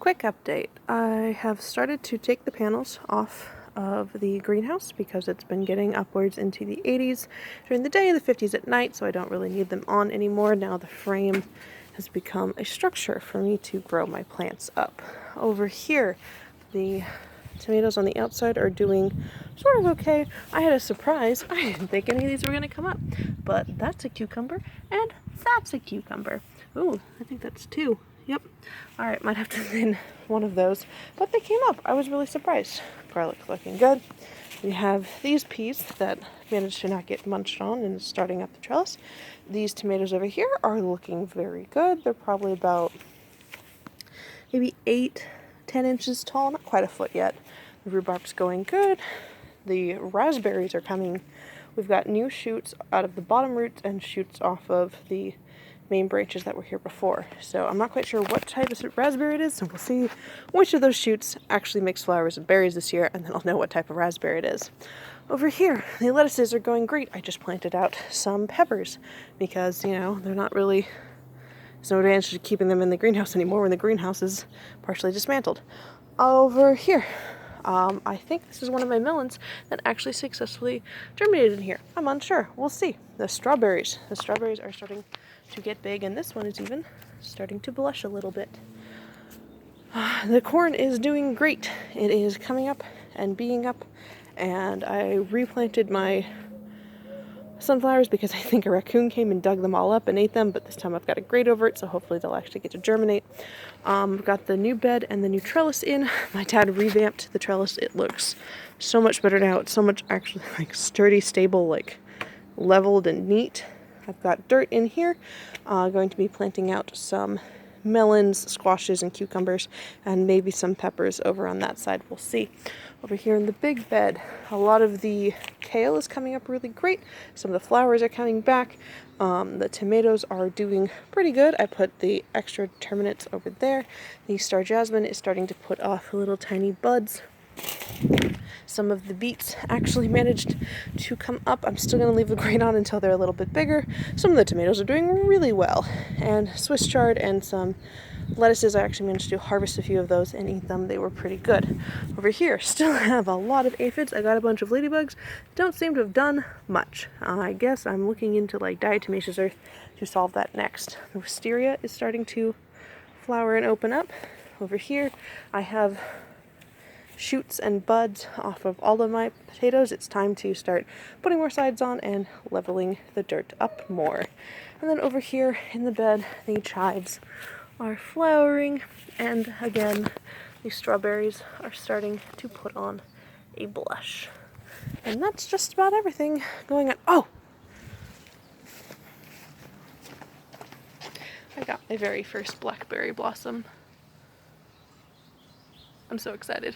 Quick update. I have started to take the panels off of the greenhouse because it's been getting upwards into the 80s during the day and the 50s at night, so I don't really need them on anymore. Now the frame has become a structure for me to grow my plants up. Over here, the tomatoes on the outside are doing sort of okay. I had a surprise. I didn't think any of these were going to come up, but that's a cucumber and that's a cucumber. Ooh, I think that's two. Yep. Alright, might have to thin one of those. But they came up. I was really surprised. Garlic looking good. We have these peas that managed to not get munched on and starting up the trellis. These tomatoes over here are looking very good. They're probably about maybe 8-10 inches tall. Not quite a foot yet. The rhubarb's going good. The raspberries are coming. We've got new shoots out of the bottom roots and shoots off of the main branches that were here before. So I'm not quite sure what type of raspberry it is, so we'll see which of those shoots actually makes flowers and berries this year, and then I'll know what type of raspberry it is. Over here, the lettuces are going great. I just planted out some peppers because, you know, they're not really, there's no advantage to keeping them in the greenhouse anymore when the greenhouse is partially dismantled. Over here, I think this is one of my melons that actually successfully germinated in here. I'm unsure. We'll see. The strawberries are starting to get big, and this one is even starting to blush a little bit. The corn is doing great. It is coming up and being up, and I replanted my sunflowers because I think a raccoon came and dug them all up and ate them, but this time I've got a grate over it, so hopefully they'll actually get to germinate. I've got the new bed and the new trellis in. My dad revamped the trellis. It looks so much better now. It's so much actually like sturdy, stable, like leveled and neat. I've got dirt in here. Going to be planting out some melons, squashes, and cucumbers, and maybe some peppers over on that side. We'll see. Over here in the big bed, a lot of the kale is coming up really great. Some of the flowers are coming back. The tomatoes are doing pretty good. I put the extra terminates over there. The star jasmine is starting to put off little tiny buds. Some of the beets actually managed to come up. I'm still going to leave the grate on until they're a little bit bigger. Some of the tomatoes are doing really well. And Swiss chard and some lettuces, I actually managed to harvest a few of those and eat them. They were pretty good. Over here, still have a lot of aphids. I got a bunch of ladybugs. Don't seem to have done much. I guess I'm looking into like diatomaceous earth to solve that next. The wisteria is starting to flower and open up. Over here, I have shoots and buds off of all of my potatoes. It's time to start putting more sides on and leveling the dirt up more. And then over here in the bed, the chives are flowering, and again, the strawberries are starting to put on a blush. And that's just about everything going on. Oh! I got my very first blackberry blossom. I'm so excited.